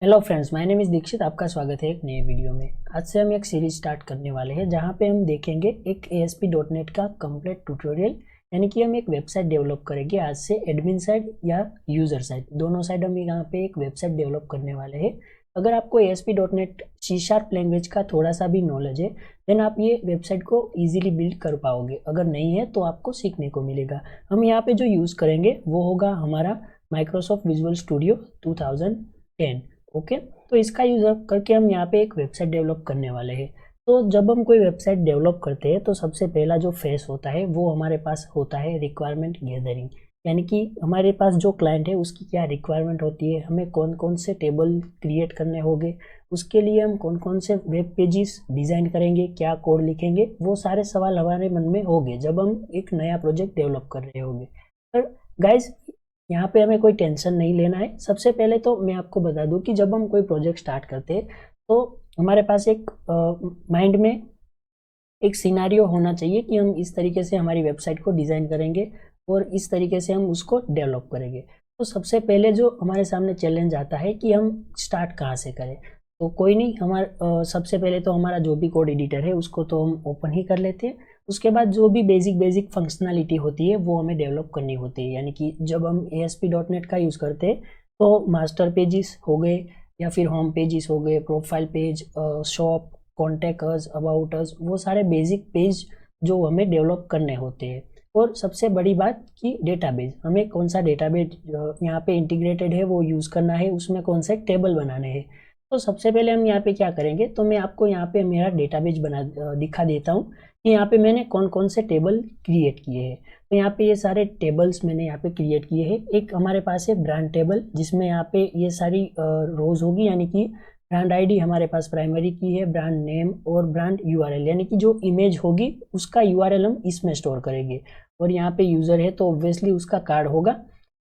Hello friends, my name is Dikshit. आपका स्वागत है एक नए वीडियो में। आज से हम एक सीरीज स्टार्ट करने वाले हैं जहां पे हम देखेंगे एक ASP.NET का कंप्लीट ट्यूटोरियल, यानी कि हम एक वेबसाइट डेवलप करेंगे आज से एडमिन साइड या यूज़र साइड, दोनों साइड हम यहाँ पे एक वेबसाइट डेवलप करने वाले हैं। अगर आपको ASP.NET C# लैंग्वेज का थोड़ा सा भी नॉलेज है देन आप ये वेबसाइट को ईजिली बिल्ड कर पाओगे। अगर नहीं है तो आपको सीखने को मिलेगा। हम यहाँ पे जो यूज़ करेंगे वो होगा हमारा माइक्रोसॉफ्ट विजुअल स्टूडियो 2010। ओके, तो इसका यूज़ करके हम यहाँ पे एक वेबसाइट डेवलप करने वाले हैं। तो जब हम कोई वेबसाइट डेवलप करते हैं तो सबसे पहला जो फेस होता है वो हमारे पास होता है रिक्वायरमेंट गैदरिंग, यानी कि हमारे पास जो क्लाइंट है उसकी क्या रिक्वायरमेंट होती है, हमें कौन कौन से टेबल क्रिएट करने होंगे, उसके लिए हम कौन कौन से वेब पेजेस डिज़ाइन करेंगे, क्या कोड लिखेंगे, वो सारे सवाल हमारे मन में होंगे जब हम एक नया प्रोजेक्ट डेवलप कर रहे होंगे। पर गाइज, यहाँ पे हमें कोई टेंशन नहीं लेना है। सबसे पहले तो मैं आपको बता दूं कि जब हम कोई प्रोजेक्ट स्टार्ट करते हैं तो हमारे पास एक माइंड में एक सिनारियो होना चाहिए कि हम इस तरीके से हमारी वेबसाइट को डिज़ाइन करेंगे और इस तरीके से हम उसको डेवलप करेंगे। तो सबसे पहले जो हमारे सामने चैलेंज आता है कि हम स्टार्ट कहाँ से करें, तो कोई नहीं, सबसे पहले तो हमारा जो भी कोड एडिटर है उसको तो हम ओपन ही कर लेते हैं। उसके बाद जो भी बेसिक फंक्शनलिटी होती है वो हमें डेवलप करनी होती है, यानी कि जब हम ASP.NET का यूज़ करते हैं तो मास्टर पेजेस हो गए या फिर होम पेजेस हो गए, profile page, shop, contact us, about us, वो सारे बेसिक पेज जो हमें डेवलप करने होते हैं। और सबसे बड़ी बात कि डेटाबेस, हमें कौन सा डेटाबेस यहाँ पे इंटीग्रेटेड है वो यूज़ करना है, उसमें कौन से टेबल बनाने हैं। तो सबसे पहले हम यहाँ पे क्या करेंगे, तो मैं आपको यहाँ पे मेरा डेटाबेस दिखा देता हूँ कि यहाँ पे मैंने कौन कौन से टेबल क्रिएट किए हैं। तो यहाँ पे ये सारे टेबल्स मैंने यहाँ पे क्रिएट किए हैं। एक हमारे पास है ब्रांड टेबल, जिसमें यहाँ पे ये सारी रोज होगी, यानी कि ब्रांड आईडी हमारे पास प्राइमरी की है, ब्रांड नेम और ब्रांड यूआरएल, यानी कि जो इमेज होगी उसका यूआरएल हम इसमें स्टोर करेंगे। और यहाँ पे यूज़र है तो ऑब्वियसली उसका कार्ड होगा।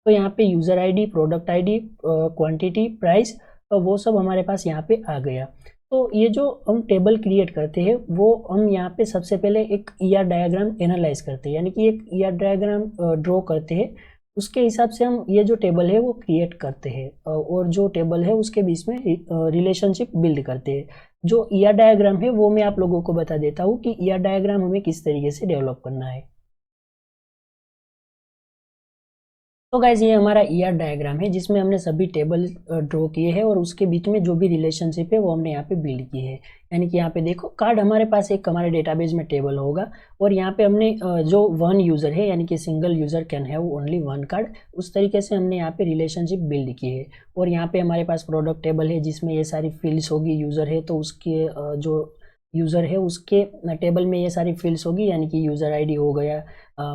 तो यहाँ पे user ID, product ID, quantity, price, वो सब हमारे पास यहाँ पे आ गया। तो ये जो हम टेबल क्रिएट करते हैं वो हम यहाँ पे सबसे पहले एक ER डायग्राम एनालाइज करते हैं, यानी कि एक ER डायग्राम ड्रॉ करते हैं। उसके हिसाब से हम ये जो टेबल है वो क्रिएट करते हैं और जो टेबल है उसके बीच में रिलेशनशिप बिल्ड करते हैं। जो ER डायग्राम है वो मैं आप लोगों को बता देता हूँ कि ER डायग्राम हमें किस तरीके से डेवलप करना है। तो गाइज, ये हमारा ER डायग्राम है जिसमें हमने सभी टेबल ड्रॉ किए हैं और उसके बीच में जो भी रिलेशनशिप है वो हमने यहाँ पे बिल्ड की है। यानी कि यहाँ पे देखो, कार्ड हमारे पास एक हमारे डेटाबेस में टेबल होगा और यहाँ पे हमने जो वन यूज़र है, यानी कि single user can have only one card, उस तरीके से हमने यहाँ पे रिलेशनशिप बिल्ड की है। और यहाँ पे हमारे पास प्रोडक्ट टेबल है जिसमें ये सारी फील्ड्स होगी। यूज़र है तो उसके जो यूज़र है उसके टेबल में ये सारी फील्ड्स होगी, यानी कि यूज़र आईडी हो गया,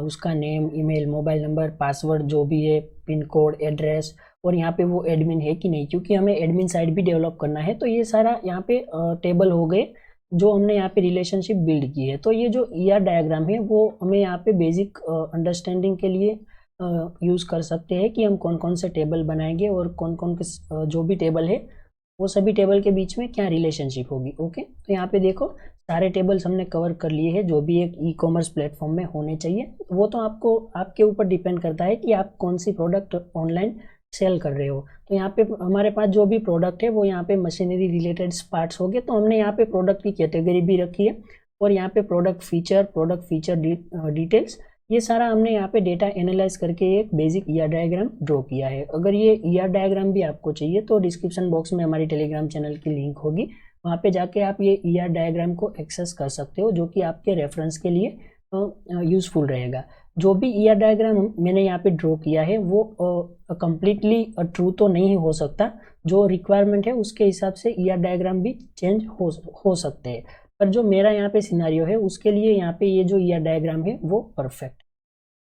उसका name, email, mobile number, password जो भी है, पिन कोड, एड्रेस, और यहाँ पे वो एडमिन है कि नहीं, क्योंकि हमें एडमिन साइड भी डेवलप करना है। तो ये सारा यहाँ पे टेबल हो गए जो हमने यहाँ पे रिलेशनशिप बिल्ड की है। तो ये जो ER डायग्राम है वो हमें यहाँ पे बेसिक अंडरस्टैंडिंग के लिए यूज़ कर सकते हैं कि हम कौन कौन से टेबल बनाएंगे और कौन कौन जो भी टेबल है वो सभी टेबल के बीच में क्या रिलेशनशिप होगी। ओके, तो यहाँ पे देखो, सारे टेबल्स हमने कवर कर लिए हैं जो भी एक ई-कॉमर्स प्लेटफॉर्म में होने चाहिए। वो तो आपको आपके ऊपर डिपेंड करता है कि आप कौन सी प्रोडक्ट ऑनलाइन सेल कर रहे हो। तो यहाँ पे हमारे पास जो भी प्रोडक्ट है वो यहाँ पे मशीनरी रिलेटेड पार्ट्स हो गए, तो हमने यहाँ पे प्रोडक्ट की कैटेगरी भी रखी है और यहाँ पे प्रोडक्ट फीचर डिटेल्स, ये सारा हमने यहाँ पे डेटा एनालाइज करके एक बेसिक ER डायग्राम ड्रॉ किया है। अगर ये ER डायग्राम भी आपको चाहिए तो डिस्क्रिप्शन बॉक्स में हमारी टेलीग्राम चैनल की लिंक होगी, वहाँ पे जाके आप ये ER डायग्राम को एक्सेस कर सकते हो, जो कि आपके रेफरेंस के लिए यूज़फुल रहेगा। जो भी ER डायग्राम मैंने यहाँ पे ड्रॉ किया है वो कम्प्लीटली ट्रू तो नहीं हो सकता, जो रिक्वायरमेंट है उसके हिसाब से ER डायग्राम भी चेंज हो सकते हैं, पर जो मेरा यहाँ पे सिनारियो है उसके लिए यहाँ पे ये जो ER डायग्राम है वो परफेक्ट।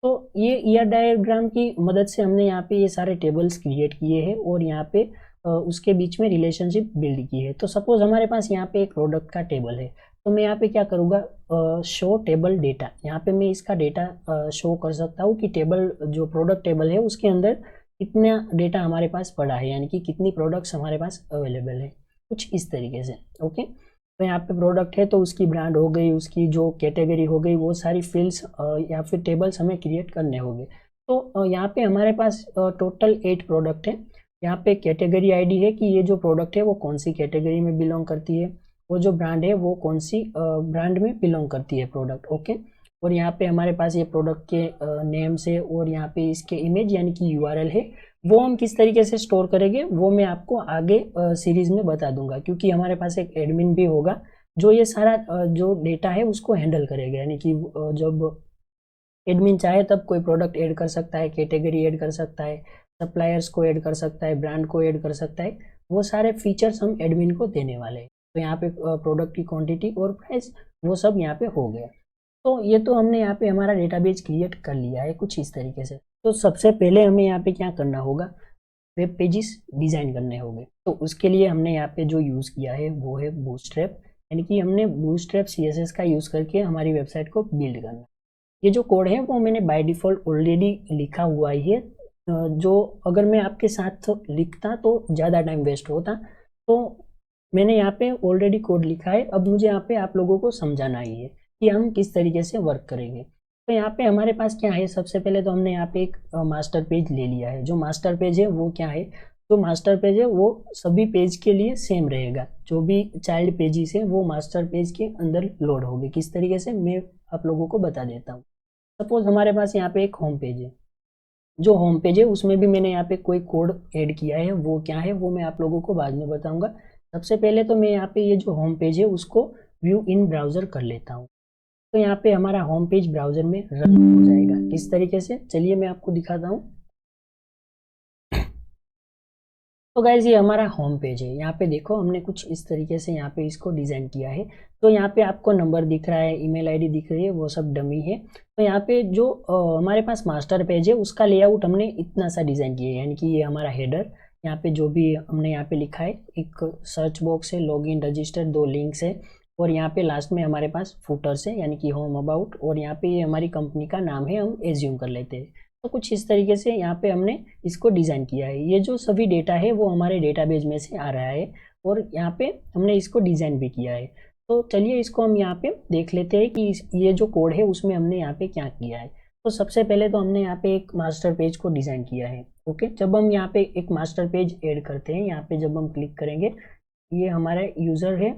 तो ये ER डायग्राम की मदद से हमने यहाँ पे ये सारे टेबल्स क्रिएट किए हैं और यहाँ पे उसके बीच में रिलेशनशिप बिल्ड की है। तो सपोज हमारे पास यहाँ पे एक प्रोडक्ट का टेबल है, तो मैं यहाँ पे क्या करूँगा, शो टेबल डेटा, यहाँ पे मैं इसका डेटा शो कर सकता हूँ कि टेबल, जो प्रोडक्ट टेबल है उसके अंदर कितना डेटा हमारे पास पड़ा है, यानी कि कितनी प्रोडक्ट्स हमारे पास अवेलेबल है, कुछ इस तरीके से। ओके, तो यहाँ पे प्रोडक्ट है तो उसकी ब्रांड हो गई, उसकी जो कैटेगरी हो गई, वो सारी फील्ड्स या फिर टेबल्स हमें क्रिएट करने होंगे। तो यहाँ पे हमारे पास टोटल 8 प्रोडक्ट है यहाँ पे कैटेगरी आईडी है कि ये जो प्रोडक्ट है वो कौन सी कैटेगरी में बिलोंग करती है, वो जो ब्रांड है वो कौन सी ब्रांड में बिलोंग करती है प्रोडक्ट। ओके, और यहाँ पे हमारे पास ये प्रोडक्ट के नेम से और यहाँ पे इसके इमेज यानी कि यूआरएल है, वो हम किस तरीके से स्टोर करेंगे वो मैं आपको आगे सीरीज में बता दूंगा, क्योंकि हमारे पास एक एडमिन भी होगा जो ये सारा जो डेटा है उसको हैंडल करेगा। यानी कि जब एडमिन चाहे तब कोई प्रोडक्ट ऐड कर सकता है, कैटेगरी ऐड कर सकता है, सप्लायर्स को ऐड कर सकता है, ब्रांड को ऐड कर सकता है, वो सारे फीचर्स हम एडमिन को देने वाले हैं। तो यहाँ पे प्रोडक्ट की क्वांटिटी और प्राइस वो सब यहाँ पे हो गया। तो ये तो हमने यहाँ पे हमारा डेटाबेस क्रिएट कर लिया है कुछ इस तरीके से। तो सबसे पहले हमें यहाँ पे क्या करना होगा, वेब पेजेस डिज़ाइन करने होंगे। तो उसके लिए हमने यहाँ पे जो यूज़ किया है वो है बूटस्ट्रैप, यानी कि हमने बूटस्ट्रैप CSS का यूज़ करके हमारी वेबसाइट को बिल्ड करना। ये जो कोड है वो मैंने बाय डिफ़ॉल्ट ऑलरेडी लिखा हुआ ही है, जो अगर मैं आपके साथ लिखता तो ज़्यादा टाइम वेस्ट होता, तो मैंने यहाँ पे ऑलरेडी कोड लिखा है। अब मुझे यहाँ पे आप लोगों को समझाना ही है कि हम किस तरीके से वर्क करेंगे। तो यहाँ पे हमारे पास क्या है, सबसे पहले तो हमने यहाँ पे एक मास्टर पेज ले लिया है। जो मास्टर पेज है वो क्या है, जो मास्टर पेज है वो सभी पेज के लिए सेम रहेगा। जो भी चाइल्ड पेजेस है वो मास्टर पेज के अंदर लोड होंगे। किस तरीके से मैं आप लोगों को बता देता हूँ। सपोज हमारे पास यहाँ पे एक होम पेज है, जो होम पेज है उसमें भी मैंने यहाँ पे कोई कोड ऐड किया है, वो क्या है वो मैं आप लोगों को बाद में बताऊंगा। सबसे पहले तो मैं यहाँ पे ये जो होम पेज है उसको व्यू इन ब्राउज़र कर लेता हूँ। तो यहाँ पे हमारा होम पेज ब्राउज़र में रन हो जाएगा। किस तरीके से, चलिए मैं आपको दिखाता हूँ। तो गाइज ये हमारा होम पेज है। यहाँ पे देखो हमने कुछ इस तरीके से यहाँ पे इसको डिज़ाइन किया है। तो यहाँ पे आपको नंबर दिख रहा है, ईमेल आईडी दिख रही है, वो सब डमी है। तो यहाँ पे जो हमारे पास मास्टर पेज है उसका लेआउट हमने इतना सा डिज़ाइन किया है, यानी कि ये हमारा हेडर, यहाँ पे जो भी हमने यहाँ पे लिखा है, एक सर्च बॉक्स है, लॉगिन रजिस्टर, 2 लिंक्स है, और यहाँ पे लास्ट में हमारे पास फुटर्स है यानी कि होम अबाउट, और यहाँ पे ये हमारी कंपनी का नाम है, हम एज्यूम कर लेते हैं। तो कुछ इस तरीके से यहाँ पे हमने इसको डिज़ाइन किया है। ये जो सभी डेटा है वो हमारे डेटाबेस में से आ रहा है, और यहाँ पे हमने इसको डिज़ाइन भी किया है। तो चलिए इसको हम यहाँ पे देख लेते हैं कि ये जो कोड है उसमें हमने यहाँ पे क्या किया है। तो सबसे पहले तो हमने यहाँ पे एक मास्टर पेज को डिज़ाइन किया है। ओके, जब हम यहाँ पे एक मास्टर पेज ऐड करते हैं, यहाँ पे जब हम क्लिक करेंगे, ये हमारा यूज़र है,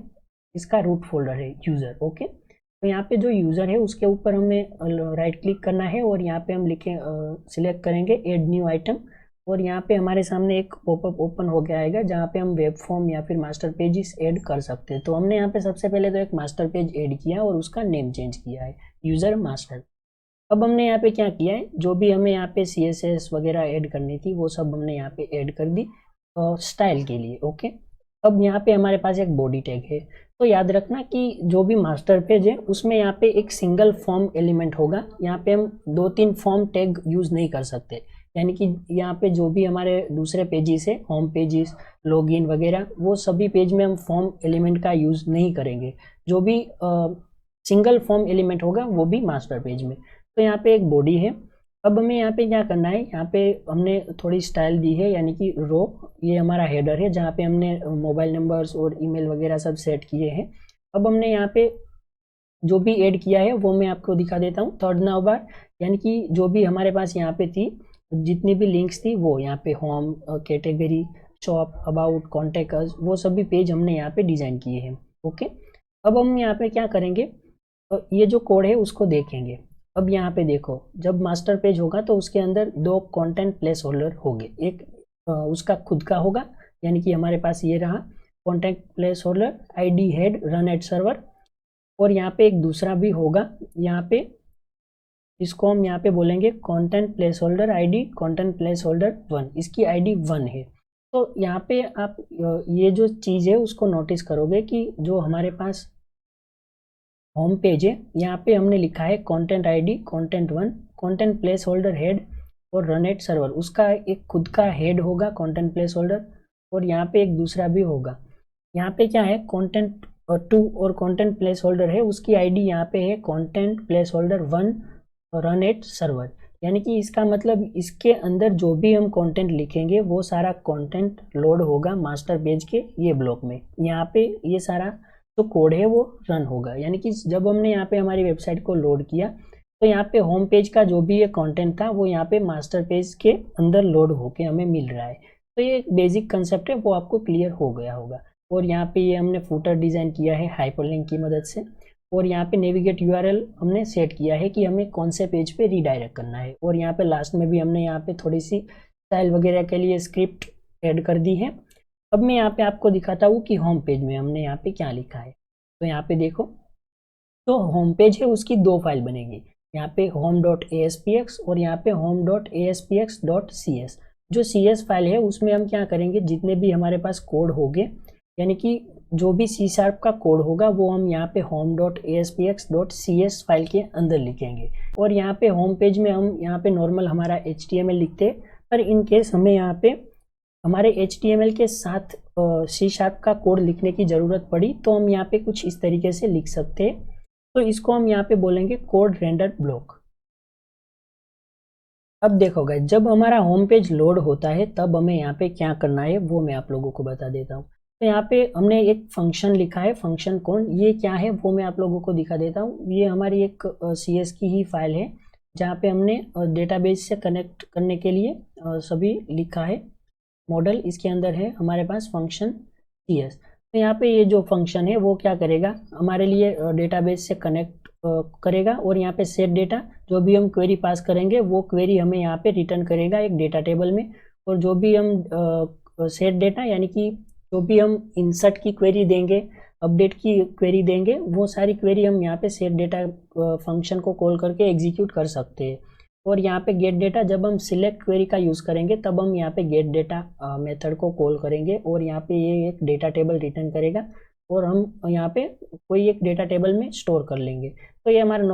इसका रूट फोल्डर है यूज़र। ओके, तो यहाँ पे जो यूज़र है उसके ऊपर हमें राइट क्लिक करना है, और यहाँ पे हम लिखें सिलेक्ट करेंगे ऐड न्यू आइटम, और यहाँ पे हमारे सामने एक पॉपअप ओपन हो गया आएगा जहाँ पे हम वेब फॉर्म या फिर मास्टर पेजेस ऐड कर सकते हैं। तो हमने यहाँ पे सबसे पहले तो एक मास्टर पेज ऐड किया और उसका नेम चेंज किया है यूज़र मास्टर। अब हमने यहाँ पे क्या किया है, जो भी हमें यहाँ पे CSS वगैरह ऐड करनी थी वो सब हमने यहाँ पे ऐड कर दी स्टाइल के लिए। ओके, अब यहाँ पे हमारे पास एक बॉडी टैग है। तो याद रखना कि जो भी मास्टर पेज है उसमें यहाँ पे एक सिंगल फॉर्म एलिमेंट होगा। यहाँ पे हम 2-3 फॉर्म टैग यूज़ नहीं कर सकते, यानी कि यहाँ पे जो भी हमारे दूसरे पेजेस है, होम पेजेस, लॉगिन वगैरह, वो सभी पेज में हम फॉर्म एलिमेंट का यूज़ नहीं करेंगे। जो भी सिंगल फॉर्म एलिमेंट होगा वो भी मास्टर पेज में। तो यहाँ पे एक बॉडी है। अब हमें यहाँ पे क्या करना है, यहाँ पे हमने थोड़ी स्टाइल दी है, यानी कि रो, ये हमारा हेडर है जहाँ पे हमने मोबाइल नंबर्स और ईमेल वगैरह सब सेट किए हैं। अब हमने यहाँ पे जो भी ऐड किया है वो मैं आपको दिखा देता हूँ। थर्ड नाउ बार, यानी कि जो भी हमारे पास यहाँ पे थी, जितनी भी लिंक्स थी वो यहाँ पे home, category, shop, about, contact us, वो सभी पेज हमने यहाँ पे डिज़ाइन किए हैं। ओके, अब हम यहाँ पे क्या करेंगे, ये जो कोड है उसको देखेंगे। अब यहाँ पे देखो, जब मास्टर पेज होगा तो उसके अंदर 2 कंटेंट प्लेस होल्डर होंगे। एक उसका खुद का होगा, यानी कि हमारे पास ये रहा content place holder ID head run at server, और यहाँ पे एक दूसरा भी होगा, यहाँ पे इसको हम यहाँ पे बोलेंगे content place holder ID content place holder 1, इसकी ID 1 है। तो यहाँ पे आप ये जो चीज़ है उसको नोटिस करोगे कि जो हमारे पास होम पेज है यहाँ पे हमने लिखा है content ID content 1 content place holder head और रन एट सर्वर, उसका एक खुद का हेड होगा कंटेंट प्लेस होल्डर, और यहाँ पे एक दूसरा भी होगा। यहाँ पे क्या है, कंटेंट 2 और कंटेंट प्लेस होल्डर है, उसकी ID यहाँ पे है content place holder 1 run at server. यानी कि इसका मतलब इसके अंदर जो भी हम कंटेंट लिखेंगे वो सारा कंटेंट लोड होगा मास्टर पेज के ये ब्लॉक में। यहाँ पे ये सारा तो कोड है वो रन होगा, यानी कि जब हमने यहाँ पे हमारी वेबसाइट को लोड किया तो यहाँ पे होम पेज का जो भी ये कंटेंट था वो यहाँ पे मास्टर पेज के अंदर लोड होके हमें मिल रहा है। तो ये बेसिक कंसेप्ट है, वो आपको क्लियर हो गया होगा। और यहाँ पे ये हमने फूटर डिज़ाइन किया है हाइपरलिंक की मदद से, और यहाँ पे नेविगेट यूआरएल हमने सेट किया है कि हमें कौन से पेज पे रीडायरेक्ट करना है। और यहाँ पे लास्ट में भी हमने यहाँ पे थोड़ी सी स्टाइल वगैरह के लिए स्क्रिप्ट ऐड कर दी है। अब मैं यहाँ पे आपको दिखाता हूँ कि होम पेज में हमने यहाँ पे क्या लिखा है। तो यहाँ पे देखो, तो होम पेज है उसकी दो फाइल बनेगी, यहाँ पे home.aspx और यहाँ पे home.aspx.cs। जो cs फाइल है उसमें हम क्या करेंगे, जितने भी हमारे पास कोड होंगे, यानी कि जो भी C# का कोड होगा वो हम यहाँ पे home.aspx.cs फाइल के अंदर लिखेंगे। और यहाँ पे होम पेज में हम यहाँ पे नॉर्मल हमारा HTML लिखते हैं, पर इन केस हमें यहाँ पे हमारे HTML के साथ C# का कोड लिखने की ज़रूरत पड़ी तो हम यहाँ पे कुछ इस तरीके से लिख सकते हैं। तो इसको हम यहाँ पे बोलेंगे कोड रेंडर ब्लॉक। अब देखो गाइस, जब हमारा होम पेज लोड होता है तब हमें यहाँ पे क्या करना है वो मैं आप लोगों को बता देता हूँ। तो यहाँ पे हमने एक फंक्शन लिखा है, फंक्शन कौन, ये क्या है वो मैं आप लोगों को दिखा देता हूँ। ये हमारी एक CS की ही फाइल है जहाँ पे हमने डेटाबेस से कनेक्ट करने के लिए सभी लिखा है मॉडल। इसके अंदर है हमारे पास फंक्शन CS। तो यहाँ पे ये जो फंक्शन है वो क्या करेगा, हमारे लिए डेटाबेस से कनेक्ट करेगा, और यहाँ पे सेट डेटा, जो भी हम क्वेरी पास करेंगे वो क्वेरी हमें यहाँ पे रिटर्न करेगा एक डेटा टेबल में। और जो भी हम सेट डेटा यानी कि जो भी हम इंसर्ट की क्वेरी देंगे, अपडेट की क्वेरी देंगे, वो सारी क्वेरी हम यहाँ पे सेट डेटा फंक्शन को कॉल करके एग्जीक्यूट कर सकते हैं। और यहाँ पे गेट डेटा, जब हम सिलेक्ट क्वेरी का यूज़ करेंगे तब हम यहाँ पे गेट डेटा मेथड को कॉल करेंगे, और यहाँ पे ये एक डेटा टेबल रिटर्न करेगा और हम यहाँ पे कोई एक डेटा टेबल में स्टोर कर लेंगे। तो ये हमारा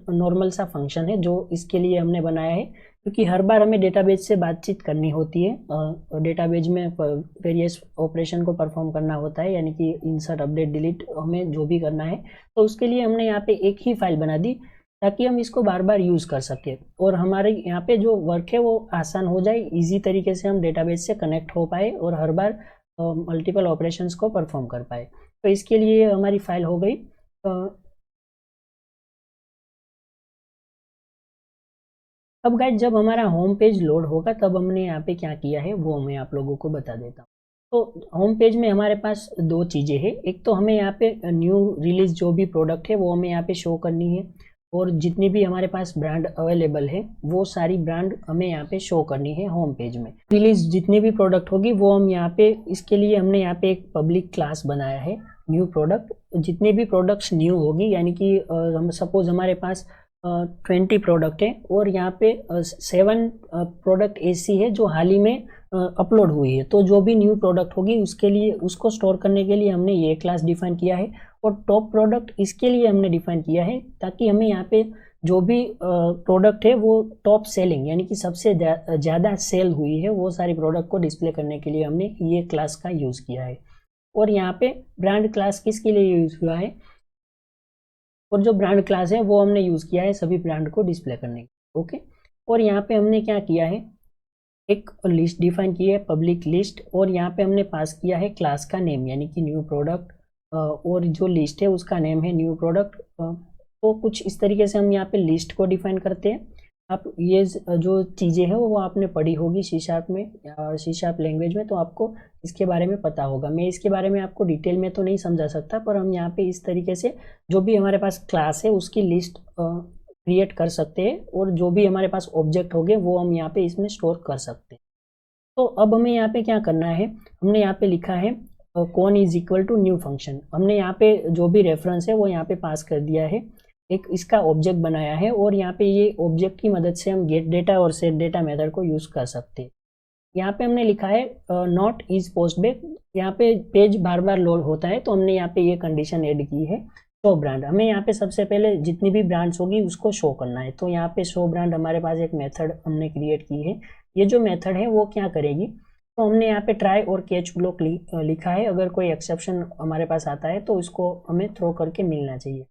नॉर्मल सा फंक्शन है जो इसके लिए हमने बनाया है, क्योंकि हर बार हमें डेटाबेस से बातचीत करनी होती है, डेटाबेस में वेरियस ऑपरेशन को परफॉर्म करना होता है, यानी कि इंसर्ट, अपडेट, डिलीट, हमें जो भी करना है। तो उसके लिए हमने यहाँ पे एक ही फाइल बना दी ताकि हम इसको बार बार यूज़ कर सके, और हमारे यहाँ पे जो वर्क है वो आसान हो जाए, इजी तरीके से हम डेटाबेस से कनेक्ट हो पाए और हर बार मल्टीपल ऑपरेशंस को परफॉर्म कर पाए। तो इसके लिए हमारी फाइल हो गई। अब गाइस, जब हमारा होम पेज लोड होगा तब हमने यहाँ पे क्या किया है वो मैं आप लोगों को बता देता हूँ। तो होम पेज में हमारे पास दो चीज़ें हैं, एक तो हमें यहाँ पे न्यू रिलीज जो भी प्रोडक्ट है वो हमें यहाँ पे शो करनी है, और जितनी भी हमारे पास ब्रांड अवेलेबल है वो सारी ब्रांड हमें यहाँ पे शो करनी है होम पेज में। रिलीज जितनी भी प्रोडक्ट होगी वो हम यहाँ पे, इसके लिए हमने यहाँ पे एक पब्लिक क्लास बनाया है न्यू प्रोडक्ट। जितने भी प्रोडक्ट्स न्यू होगी, यानी कि हम सपोज हमारे पास 20 प्रोडक्ट है और यहाँ पे 7 प्रोडक्ट ऐसी है जो हाल ही में अपलोड हुई है, तो जो भी न्यू प्रोडक्ट होगी उसके लिए, उसको स्टोर करने के लिए हमने ये क्लास डिफाइन किया है। और टॉप प्रोडक्ट इसके लिए हमने डिफाइन किया है ताकि हमें यहाँ पे जो भी प्रोडक्ट है वो टॉप सेलिंग, यानी कि सबसे ज़्यादा सेल हुई है, वो सारी प्रोडक्ट को डिस्प्ले करने के लिए हमने ये क्लास का यूज़ किया है। और यहाँ पे ब्रांड क्लास किसके लिए यूज़ हुआ है, और जो ब्रांड क्लास है वो हमने यूज़ किया है सभी ब्रांड को डिस्प्ले करने के। ओके, और यहाँ पे हमने क्या किया है, एक लिस्ट डिफाइन की है, पब्लिक लिस्ट, और यहाँ पे हमने पास किया है क्लास का नेम, यानी कि न्यू प्रोडक्ट, और जो लिस्ट है उसका नेम है न्यू प्रोडक्ट। तो कुछ इस तरीके से हम यहाँ पे लिस्ट को डिफाइन करते हैं। आप ये जो चीज़ें हैं वो आपने पढ़ी होगी C# में, C# लैंग्वेज में, तो आपको इसके बारे में पता होगा। मैं इसके बारे में आपको डिटेल में तो नहीं समझा सकता, पर हम यहाँ पे इस तरीके से जो भी हमारे पास क्लास है उसकी लिस्ट क्रिएट कर सकते हैं, और जो भी हमारे पास ऑब्जेक्ट होंगे वो हम यहाँ पे इसमें स्टोर कर सकते हैं। तो अब हमें यहाँ पे क्या करना है, हमने यहाँ पे लिखा है कौन is equal to new function. हमने यहाँ पे जो भी रेफरेंस है वो यहाँ पे पास कर दिया है, एक इसका ऑब्जेक्ट बनाया है, और यहाँ पे ये ऑब्जेक्ट की मदद से हम गेट डेटा और सेट डेटा मेथड को यूज़ कर सकते हैं। यहाँ पे हमने लिखा है नॉट इज पोस्ट बैक, यहाँ पे पेज बार बार लोड होता है, तो हमने यहाँ पे ये कंडीशन ऐड की है शो ब्रांड। हमें यहाँ पे सबसे पहले जितनी भी ब्रांड्स होगी उसको शो करना है, तो यहाँ पे शो ब्रांड हमारे पास एक मेथड हमने क्रिएट की है। ये जो मेथड है वो क्या करेगी, तो हमने यहाँ पे ट्राई और कैच ब्लॉक लिखा है, अगर कोई एक्सेप्शन हमारे पास आता है तो इसको हमें थ्रो करके मिलना चाहिए।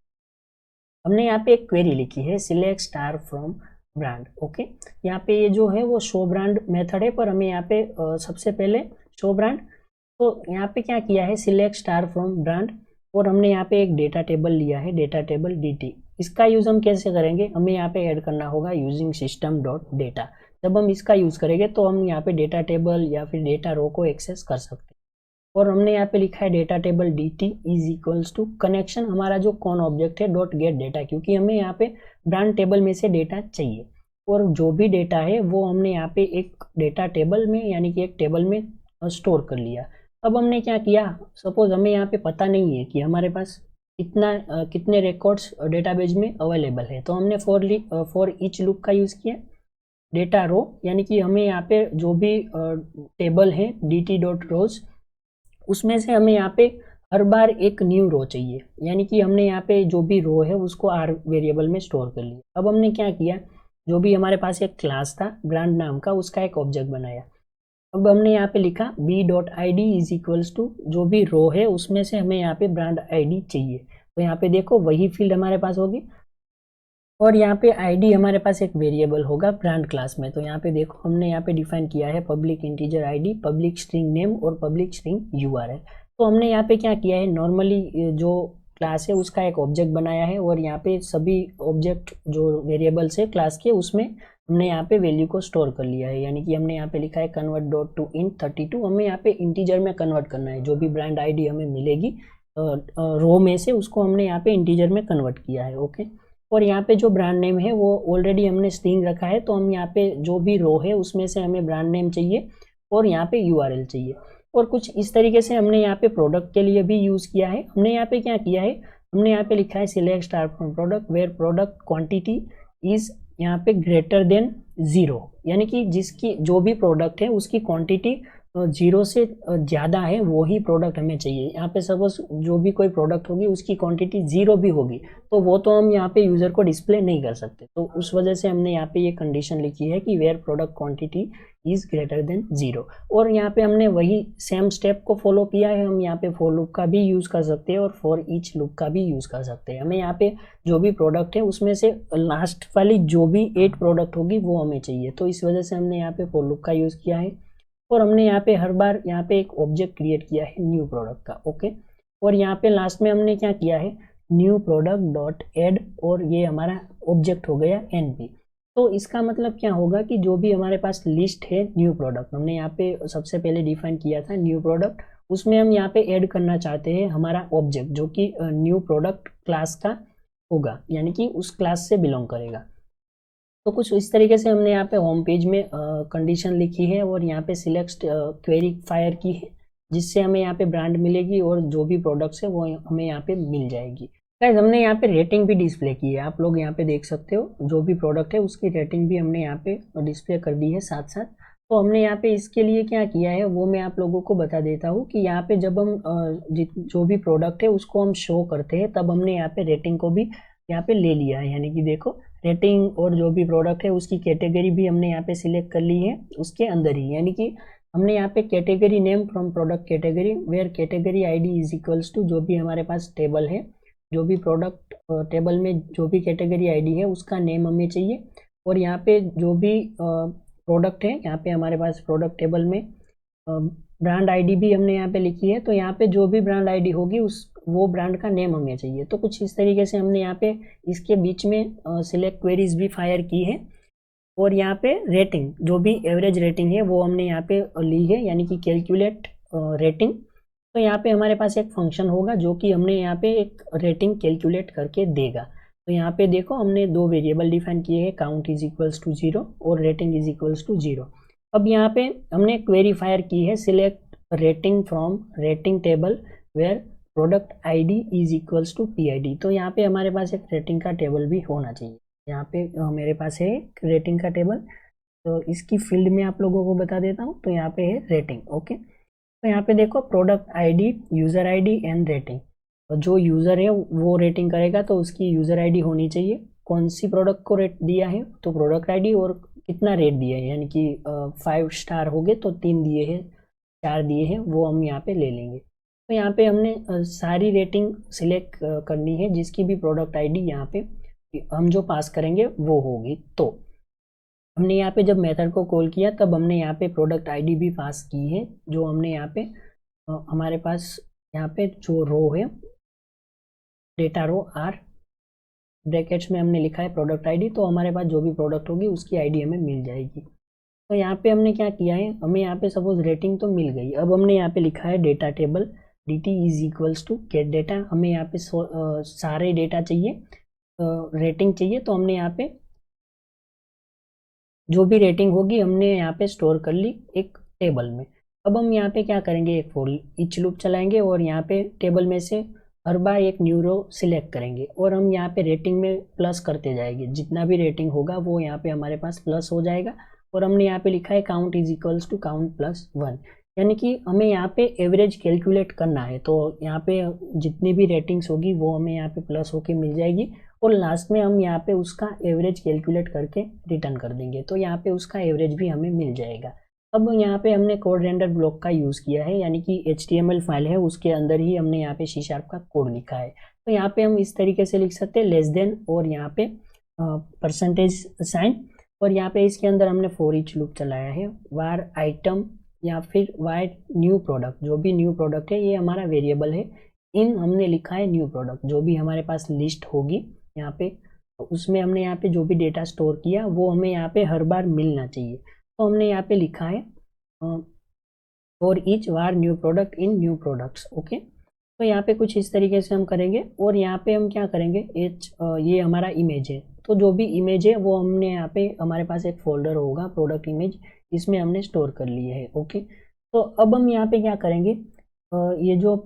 हमने यहाँ पे एक क्वेरी लिखी है select star from brand. Okay, यहाँ पे ये जो है वो शो ब्रांड मेथड है, पर हमें यहाँ पे सबसे पहले शो ब्रांड, तो यहाँ पे क्या किया है सिलेक्ट स्टार फ्रॉम ब्रांड, और हमने यहाँ पे एक डेटा टेबल लिया है, डेटा टेबल DT। इसका यूज़ हम कैसे करेंगे, हमें यहाँ पे ऐड करना होगा यूजिंग सिस्टम डॉट डेटा। जब हम इसका यूज़ करेंगे तो हम यहाँ पे डेटा टेबल या फिर डेटा रो को एक्सेस कर सकते हैं। और हमने यहाँ पे लिखा है data table dt is equals to connection हमारा जो कौन ऑब्जेक्ट है डॉट गेट डेटा, क्योंकि हमें यहाँ पे ब्रांड टेबल में से डेटा चाहिए और जो भी डेटा है वो हमने यहाँ पे एक डेटा टेबल में यानी कि एक टेबल में स्टोर कर लिया। अब हमने क्या किया, सपोज हमें यहाँ पे पता नहीं है कि हमारे पास कितने रिकॉर्ड्स डेटाबेस में अवेलेबल है, तो हमने फॉर ईच लूप का यूज़ किया। डेटा रो यानी कि हमें यहाँ पे जो भी टेबल है dt डॉट रोज, उसमें से हमें यहाँ पे हर बार एक न्यू रो चाहिए, यानी कि हमने यहाँ पे जो भी रो है उसको r वेरिएबल में स्टोर कर लिया। अब हमने क्या किया, जो भी हमारे पास एक क्लास था ब्रांड नाम का, उसका एक ऑब्जेक्ट बनाया। अब हमने यहाँ पे लिखा b dot I D is equals to जो भी रो है उसमें से हमें यहाँ पे ब्रांड आईडी चाहिए, तो यहाँ पे देखो वही फील्ड हमारे पास होगी और यहाँ पे आईडी हमारे पास एक वेरिएबल होगा ब्रांड क्लास में। तो यहाँ पे देखो हमने यहाँ पे डिफाइन किया है public integer ID, public string name और पब्लिक स्ट्रिंग यूआरएल। तो हमने यहाँ पे क्या किया है, नॉर्मली जो क्लास है उसका एक ऑब्जेक्ट बनाया है और यहाँ पे सभी ऑब्जेक्ट जो वेरिएबल्स है क्लास के उसमें हमने यहाँ पे वैल्यू को स्टोर कर लिया है। यानी कि हमने यहाँ पे लिखा है कन्वर्ट डॉट टू इंट 32, हमें यहाँ पे इंटीजर में कन्वर्ट करना है। जो भी ब्रांड आईडी हमें मिलेगी रो में से उसको हमने यहाँ पे इंटीजर में कन्वर्ट किया है। ओके, और यहाँ पे जो ब्रांड नेम है वो ऑलरेडी हमने स्ट्रिंग रखा है, तो हम यहाँ पे जो भी रो है उसमें से हमें ब्रांड नेम चाहिए और यहाँ पे यूआरएल चाहिए। और कुछ इस तरीके से हमने यहाँ पे प्रोडक्ट के लिए भी यूज़ किया है। हमने यहाँ पे क्या किया है, हमने यहाँ पे लिखा है select star from product where product quantity is यहाँ पे ग्रेटर देन 0, यानी कि जिसकी जो भी प्रोडक्ट है उसकी क्वांटिटी 0 से ज़्यादा है वो ही प्रोडक्ट हमें चाहिए। यहाँ पे सपोज जो भी कोई प्रोडक्ट होगी उसकी क्वांटिटी 0 भी होगी तो वो तो हम यहाँ पे यूज़र को डिस्प्ले नहीं कर सकते, तो उस वजह से हमने यहाँ पे ये कंडीशन लिखी है कि where product quantity is greater than 0। और यहाँ पे हमने वही सेम स्टेप को फॉलो किया है। हम यहाँ पे फॉर लूप का भी यूज़ कर सकते हैं और फॉर ईच लूप का भी यूज़ कर सकते हैं। हमें यहाँ पे जो भी प्रोडक्ट है उसमें से लास्ट वाली जो भी 8 प्रोडक्ट होगी वो हमें चाहिए, तो इस वजह से हमने यहाँ पे फॉर लूप का यूज़ किया है। और हमने यहाँ पे हर बार यहाँ पे एक ऑब्जेक्ट क्रिएट किया है न्यू प्रोडक्ट का। ओके, और यहाँ पे लास्ट में हमने क्या किया है, न्यू प्रोडक्ट डॉट एड, और ये हमारा ऑब्जेक्ट हो गया np। तो इसका मतलब क्या होगा कि जो भी हमारे पास लिस्ट है न्यू प्रोडक्ट, हमने यहाँ पे सबसे पहले डिफाइन किया था न्यू प्रोडक्ट, उसमें हम यहाँ पे ऐड करना चाहते हैं हमारा ऑब्जेक्ट जो कि न्यू प्रोडक्ट क्लास का होगा, यानी कि उस क्लास से बिलोंग करेगा। तो कुछ इस तरीके से हमने यहाँ पे होम पेज में कंडीशन लिखी है और यहाँ पे सिलेक्ट क्वेरी फायर की है, जिससे हमें यहाँ पे ब्रांड मिलेगी और जो भी प्रोडक्ट्स है वो हमें यहाँ पे मिल जाएगी। गाइस हमने यहाँ पे रेटिंग भी डिस्प्ले की है, आप लोग यहाँ पे देख सकते हो जो भी प्रोडक्ट है उसकी रेटिंग भी हमने यहाँ पे डिस्प्ले कर दी है साथ साथ। तो हमने यहाँ पे इसके लिए क्या किया है वो मैं आप लोगों को बता देता हूँ कि यहाँ पे जब हम जो भी प्रोडक्ट है उसको हम शो करते हैं तब हमने यहाँ पे रेटिंग को भी यहाँ पे ले लिया है। यानी कि देखो रेटिंग और जो भी प्रोडक्ट है उसकी कैटेगरी भी हमने यहाँ पे सिलेक्ट कर ली है उसके अंदर ही, यानी कि हमने यहाँ पे category name from product category where category ID is equals to जो भी हमारे पास टेबल है, जो भी प्रोडक्ट टेबल में जो भी कैटेगरी आईडी है उसका नेम हमें चाहिए। और यहाँ पे जो भी प्रोडक्ट है यहाँ पे हमारे पास प्रोडक्ट टेबल में ब्रांड आईडी भी हमने यहाँ पे लिखी है, तो यहाँ पे जो भी ब्रांड आईडी होगी उस वो ब्रांड का नेम हमें चाहिए। तो कुछ इस तरीके से हमने यहाँ पे इसके बीच में सिलेक्ट क्वेरीज भी फायर की है। और यहाँ पे रेटिंग जो भी एवरेज रेटिंग है वो हमने यहाँ पे ली है, यानी कि कैलकुलेट रेटिंग। तो यहाँ पे हमारे पास एक फंक्शन होगा जो कि हमने यहाँ पे एक रेटिंग कैलकुलेट करके देगा। तो यहाँ पे देखो हमने दो वेरिएबल डिफाइन किए हैं, काउंट इज इक्वल्स टू 0 और रेटिंग इज इक्वल्स टू 0। अब यहाँ पे हमने क्वेरी फायर की है select rating from rating table where product ID is equals to PID। तो यहाँ पे हमारे पास एक रेटिंग का टेबल भी होना चाहिए। यहाँ पे मेरे पास है रेटिंग का टेबल, तो इसकी फील्ड में आप लोगों को बता देता हूँ। तो यहाँ पे है रेटिंग। ओके, तो यहाँ पे देखो product ID, user ID and rating. तो जो यूज़र है वो रेटिंग करेगा तो उसकी यूज़र आईडी होनी चाहिए, कौन सी प्रोडक्ट को रेट दिया है तो प्रोडक्ट आईडी, और कितना रेट दिया है, यानी कि 5 स्टार हो गए तो 3 दिए हैं, 4 दिए हैं, वो हम यहाँ पे ले लेंगे। तो यहाँ पे हमने सारी रेटिंग सिलेक्ट करनी है जिसकी भी प्रोडक्ट आईडी यहाँ पे हम जो पास करेंगे वो होगी। तो हमने यहाँ पे जब मेथड को कॉल किया तब हमने यहाँ पे प्रोडक्ट आईडी भी पास की है, जो हमने यहाँ पे हमारे पास यहाँ पे जो रो है डेटा रो आर ब्रैकेट्स में हमने लिखा है प्रोडक्ट आईडी, तो हमारे पास जो भी प्रोडक्ट होगी उसकी आईडी हमें मिल जाएगी। तो यहाँ पे हमने क्या किया है, हमें यहाँ पे सपोज रेटिंग तो मिल गई। अब हमने यहाँ पे लिखा है data table dt is equals to get data. हमें यहाँ पे सारे डेटा चाहिए, रेटिंग चाहिए, तो हमने यहाँ पे जो भी रेटिंग होगी हमने यहाँ पे स्टोर कर ली एक टेबल में। अब हम यहाँ पे क्या करेंगे, एक फॉर ईच लूप चलाएंगे और यहाँ पे टेबल में से हर बार एक न्यू रो सिलेक्ट करेंगे और हम यहाँ पे रेटिंग में प्लस करते जाएंगे। जितना भी रेटिंग होगा वो यहाँ पे हमारे पास प्लस हो जाएगा। और हमने यहाँ पे लिखा है count is equals to count plus 1, यानी कि हमें यहाँ पे एवरेज कैलकुलेट करना है। तो यहाँ पे जितनी भी रेटिंग्स होगी वो हमें यहाँ पे प्लस होके मिल जाएगी और लास्ट में हम यहाँ पे उसका एवरेज कैलकुलेट करके रिटर्न कर देंगे, तो यहाँ पे उसका एवरेज भी हमें मिल जाएगा। अब यहाँ पे हमने कोड रेंडर ब्लॉक का यूज़ किया है, यानी कि HTML फाइल है उसके अंदर ही हमने यहाँ पे C# का कोड लिखा है। तो यहाँ पे हम इस तरीके से लिख सकते हैं लेस देन और यहाँ पे परसेंटेज साइन, और यहाँ पे इसके अंदर हमने फॉर ईच लूप चलाया है। वार आइटम या फिर वार न्यू प्रोडक्ट, जो भी न्यू प्रोडक्ट है ये हमारा वेरिएबल है। इन हमने लिखा है न्यू प्रोडक्ट, जो भी हमारे पास लिस्ट होगी यहाँ पे उसमें हमने यहाँ पे जो भी डेटा स्टोर किया वो हमें यहाँ पे हर बार मिलना चाहिए। तो हमने यहाँ पे लिखा है for each war new product in new products. Okay, तो यहाँ पे कुछ इस तरीके से हम करेंगे और यहाँ पे हम क्या करेंगे, ये हमारा इमेज है, तो जो भी इमेज है वो हमने यहाँ पे हमारे पास एक फोल्डर होगा प्रोडक्ट इमेज, इसमें हमने स्टोर कर लिए है। ओके, तो अब हम यहाँ पे क्या करेंगे, ये जो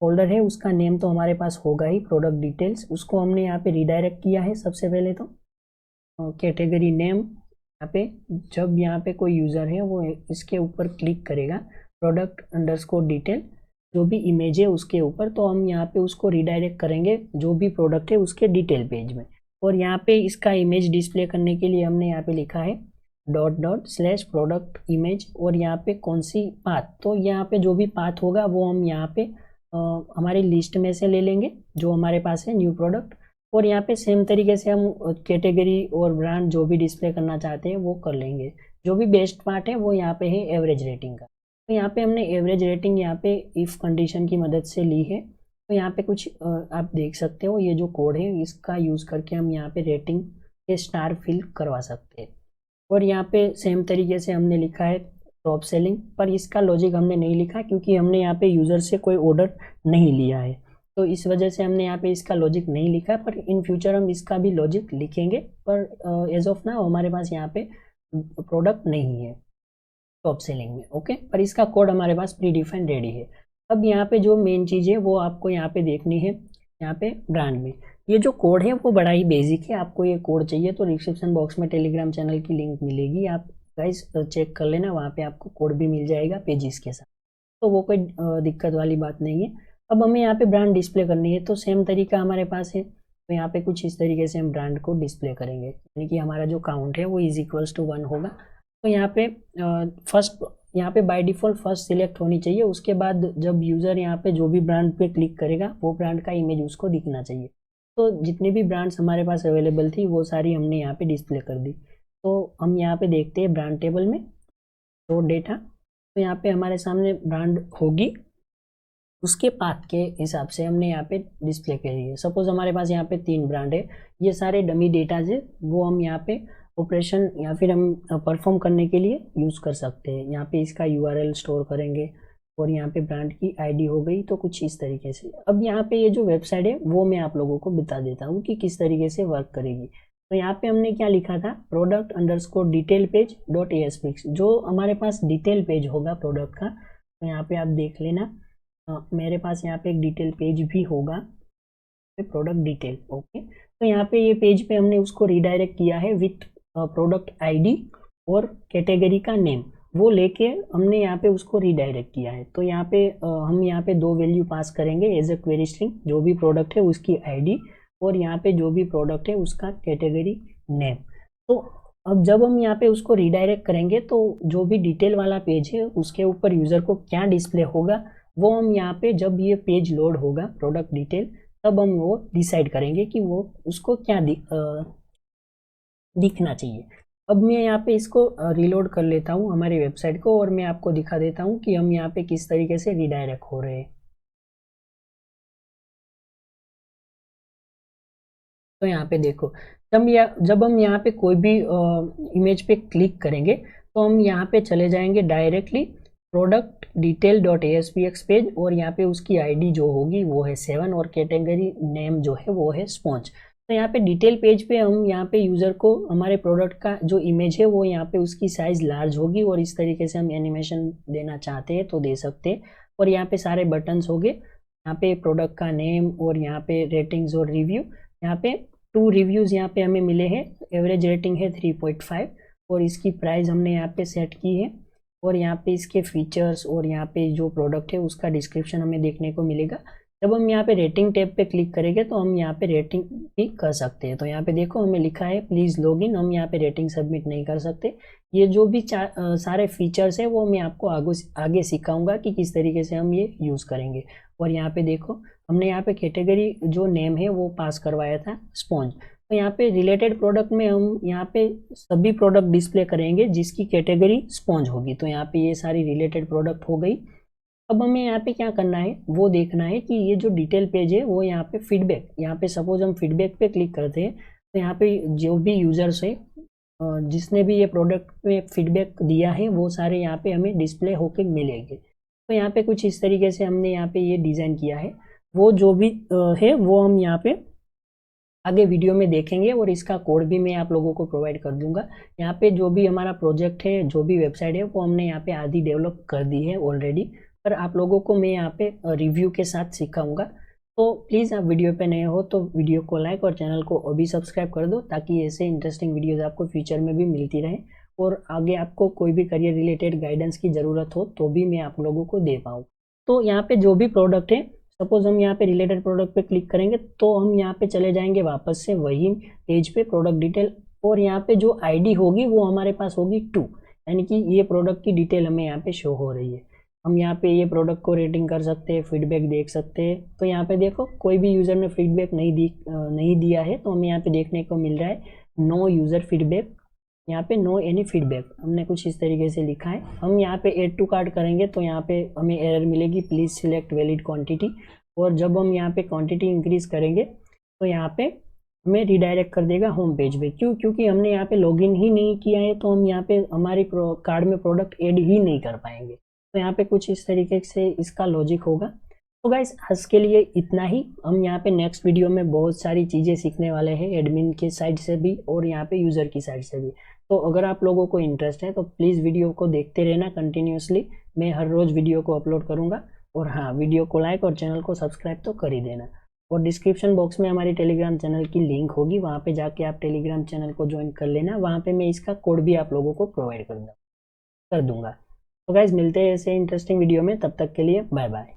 फोल्डर है उसका नेम तो हमारे पास होगा ही प्रोडक्ट डिटेल्स, उसको हमने यहाँ पे रिडायरेक्ट किया है। सबसे पहले तो कैटेगरी नेम, यहाँ पे जब यहाँ पे कोई यूज़र है वो इसके ऊपर क्लिक करेगा प्रोडक्ट अंडरस्कोर डिटेल, जो भी इमेज है उसके ऊपर, तो हम यहाँ पे उसको रिडायरेक्ट करेंगे जो भी प्रोडक्ट है उसके डिटेल पेज में। और यहाँ पे इसका इमेज डिस्प्ले करने के लिए हमने यहाँ पे लिखा है // प्रोडक्ट इमेज, और यहाँ पे कौन सी पाथ, तो यहाँ पे जो भी पाथ होगा वो हम यहाँ पे हमारी लिस्ट में से ले लेंगे जो हमारे पास है न्यू प्रोडक्ट। और यहाँ पे सेम तरीके से हम कैटेगरी और ब्रांड जो भी डिस्प्ले करना चाहते हैं वो कर लेंगे। जो भी बेस्ट पार्ट है वो यहाँ पे है एवरेज रेटिंग का। तो यहाँ पे हमने एवरेज रेटिंग यहाँ पे इफ़ कंडीशन की मदद से ली है। तो यहाँ पे कुछ आप देख सकते हो, ये जो कोड है इसका यूज़ करके हम यहाँ पे रेटिंग के स्टार फिल करवा सकते हैं। और यहाँ पे सेम तरीके से हमने लिखा है टॉप सेलिंग, पर इसका लॉजिक हमने नहीं लिखा क्योंकि हमने यहाँ पे यूज़र से कोई ऑर्डर नहीं लिया है, तो इस वजह से हमने यहाँ पे इसका लॉजिक नहीं लिखा। पर इन फ्यूचर हम इसका भी लॉजिक लिखेंगे, पर एज ऑफ नाउ हमारे पास यहाँ पे प्रोडक्ट नहीं है टॉप सेलिंग में। ओके, पर इसका कोड हमारे पास प्री डिफाइंड रेडी है। अब यहाँ पे जो मेन चीज़ है वो आपको यहाँ पे देखनी है, यहाँ पे ब्रांड में ये जो कोड है वो बड़ा ही बेसिक है। आपको ये कोड चाहिए तो डिस्क्रिप्शन बॉक्स में टेलीग्राम चैनल की लिंक मिलेगी, आप गाइस चेक कर लेना, वहाँ पे आपको कोड भी मिल जाएगा पेजेस के साथ, तो वो कोई दिक्कत वाली बात नहीं है। अब हमें यहाँ पे ब्रांड डिस्प्ले करनी है, तो सेम तरीका हमारे पास है। तो यहाँ पे कुछ इस तरीके से हम ब्रांड को डिस्प्ले करेंगे, यानी कि हमारा जो काउंट है वो इज इक्वल्स टू 1 होगा। तो यहाँ पे फर्स्ट, यहाँ पे बाय डिफ़ॉल्ट फर्स्ट सिलेक्ट होनी चाहिए, उसके बाद जब यूज़र यहाँ पे जो भी ब्रांड पे क्लिक करेगा वो ब्रांड का इमेज उसको दिखना चाहिए। तो जितनी भी ब्रांड्स हमारे पास अवेलेबल थी वो सारी हमने यहाँ पे डिस्प्ले कर दी। तो हम यहाँ पे देखते हैं ब्रांड टेबल में तो डेटा, तो यहाँ पे हमारे सामने ब्रांड होगी, उसके पाथ के हिसाब से हमने यहाँ पे डिस्प्ले करी है। सपोज हमारे पास यहाँ पे 3 ब्रांड है, ये सारे डमी डेटाज है, वो हम यहाँ पे ऑपरेशन या फिर हम परफॉर्म करने के लिए यूज़ कर सकते हैं। यहाँ पे इसका URL स्टोर करेंगे और यहाँ पे ब्रांड की ID हो गई, तो कुछ इस तरीके से। अब यहाँ पे ये जो वेबसाइट है वो मैं आप लोगों को बता देता हूँ कि किस तरीके से वर्क करेगी। तो यहाँ पे हमने क्या लिखा था, product underscore detail page .asp, जो हमारे पास डिटेल पेज होगा प्रोडक्ट का। तो यहाँ पे आप देख लेना, मेरे पास यहाँ पे एक डिटेल पेज भी होगा, प्रोडक्ट डिटेल। ओके, तो यहाँ पे ये पेज पे हमने उसको रिडायरेक्ट किया है विथ प्रोडक्ट ID और कैटेगरी का नेम, वो लेके हमने यहाँ पे उसको रिडायरेक्ट किया है। तो यहाँ पे हम यहाँ पे 2 वैल्यू पास करेंगे एज अ क्वेरी स्ट्रिंग, जो भी प्रोडक्ट है उसकी ID और यहाँ पे जो भी प्रोडक्ट है उसका कैटेगरी नेम। तो अब जब हम यहाँ पे उसको रिडायरेक्ट करेंगे तो जो भी डिटेल वाला पेज है उसके ऊपर यूज़र को क्या डिस्प्ले होगा वो हम यहाँ पे जब ये पेज लोड होगा प्रोडक्ट डिटेल, तब हम वो डिसाइड करेंगे कि वो उसको क्या दिखना चाहिए। अब मैं यहाँ पे इसको रीलोड कर लेता हूँ हमारी वेबसाइट को और मैं आपको दिखा देता हूँ कि हम यहाँ पे किस तरीके से रिडायरेक्ट हो रहे हैं। तो यहाँ पे देखो, जब हम यहाँ पे कोई भी इमेज पे क्लिक करेंगे तो हम यहाँ पे चले जाएंगे directly product detail dot ASPX page, और यहाँ पे उसकी आईडी जो होगी वो है 7 और कैटेगरी नेम जो है वो है स्पॉन्ज। तो यहाँ पे डिटेल पेज पे हम यहाँ पे यूज़र को हमारे प्रोडक्ट का जो इमेज है वो यहाँ पे उसकी साइज़ लार्ज होगी, और इस तरीके से हम एनिमेशन देना चाहते हैं तो दे सकते हैं। और यहाँ पे सारे बटन्स हो गए, यहाँ पे प्रोडक्ट का नेम और यहाँ पे रेटिंग्स और रिव्यू। यहाँ पे 2 रिव्यूज़ यहाँ पे हमें मिले हैं, एवरेज रेटिंग है 3.5 और इसकी प्राइस हमने यहाँ पे सेट की है। और यहाँ पे इसके फीचर्स और यहाँ पे जो प्रोडक्ट है उसका डिस्क्रिप्शन हमें देखने को मिलेगा। जब हम यहाँ पे रेटिंग टैब पे क्लिक करेंगे तो हम यहाँ पे रेटिंग भी कर सकते हैं। तो यहाँ पे देखो हमें लिखा है प्लीज़ लॉगिन, हम यहाँ पे रेटिंग सबमिट नहीं कर सकते। ये जो भी सारे फीचर्स है वो मैं आपको आगे सिखाऊंगा कि किस तरीके से हम ये यूज़ करेंगे। और यहाँ पे देखो हमने यहाँ पे कैटेगरी जो नेम है वो पास करवाया था स्पॉन्ज। तो यहाँ पे रिलेटेड प्रोडक्ट में हम यहाँ पे सभी प्रोडक्ट डिस्प्ले करेंगे जिसकी कैटेगरी स्पॉन्ज होगी। तो यहाँ पे ये सारी रिलेटेड प्रोडक्ट हो गई। अब हमें यहाँ पे क्या करना है वो देखना है कि ये जो डिटेल पेज है वो यहाँ पे फीडबैक, यहाँ पे सपोज हम फीडबैक पे क्लिक करते हैं तो यहाँ पे जो भी यूजर्स है जिसने भी ये प्रोडक्ट में फीडबैक दिया है वो सारे यहाँ पे हमें डिस्प्ले होके मिलेंगे। तो यहाँ पे कुछ इस तरीके से हमने यहाँ पे ये डिज़ाइन किया है। वो जो भी है वो हम यहाँ पे आगे वीडियो में देखेंगे और इसका कोड भी मैं आप लोगों को प्रोवाइड कर दूंगा। यहाँ पे जो भी हमारा प्रोजेक्ट है, जो भी वेबसाइट है वो हमने यहाँ पे आधी डेवलप कर दी है ऑलरेडी, पर आप लोगों को मैं यहाँ पे रिव्यू के साथ सिखाऊंगा। तो प्लीज़ आप वीडियो पे नए हो तो वीडियो को लाइक और चैनल को अभी सब्सक्राइब कर दो ताकि ऐसे इंटरेस्टिंग वीडियोज़ आपको फ्यूचर में भी मिलती रहे, और आगे आपको कोई भी करियर रिलेटेड गाइडेंस की ज़रूरत हो तो भी मैं आप लोगों को दे पाऊँ। तो यहाँ पे जो भी प्रोडक्ट है, सपोज हम यहाँ पे रिलेटेड प्रोडक्ट पे क्लिक करेंगे तो हम यहाँ पे चले जाएंगे वापस से वही पेज पे प्रोडक्ट डिटेल, और यहाँ पे जो आईडी होगी वो हमारे पास होगी 2, यानी कि ये प्रोडक्ट की डिटेल हमें यहाँ पे शो हो रही है। हम यहाँ पे ये प्रोडक्ट को रेटिंग कर सकते हैं, फीडबैक देख सकते हैं। तो यहाँ पे देखो कोई भी यूज़र ने फीडबैक नहीं दिया है तो हमें यहाँ पे देखने को मिल रहा है नो यूज़र फीडबैक, यहाँ पे नो एनी फीडबैक हमने कुछ इस तरीके से लिखा है। हम यहाँ पे ऐड टू कार्ट करेंगे तो यहाँ पे हमें एरर मिलेगी प्लीज़ सिलेक्ट वैलिड क्वांटिटी, और जब हम यहाँ पे क्वांटिटी इंक्रीज करेंगे तो यहाँ पे हमें रिडायरेक्ट कर देगा होम पेज पे। क्योंकि हमने यहाँ पे लॉगिन ही नहीं किया है तो हम यहाँ पे हमारी कार्ड में प्रोडक्ट ऐड ही नहीं कर पाएंगे। तो यहाँ पे कुछ इस तरीके से इसका लॉजिक होगा। तो गाइस आज के लिए इतना ही। हम यहाँ पे नेक्स्ट वीडियो में बहुत सारी चीज़ें सीखने वाले हैं एडमिन के साइड से भी और यहाँ पे यूज़र की साइड से भी। तो अगर आप लोगों को इंटरेस्ट है तो प्लीज़ वीडियो को देखते रहना कंटिन्यूसली, मैं हर रोज़ वीडियो को अपलोड करूँगा। और हाँ, वीडियो को लाइक और चैनल को सब्सक्राइब तो कर ही देना। और डिस्क्रिप्शन बॉक्स में हमारी टेलीग्राम चैनल की लिंक होगी, वहाँ पे जाके आप टेलीग्राम चैनल को ज्वाइन कर लेना। वहाँ पे मैं इसका कोड भी आप लोगों को प्रोवाइड कर दूँगा। तो गाइज मिलते हैं ऐसे इंटरेस्टिंग वीडियो में, तब तक के लिए बाय बाय।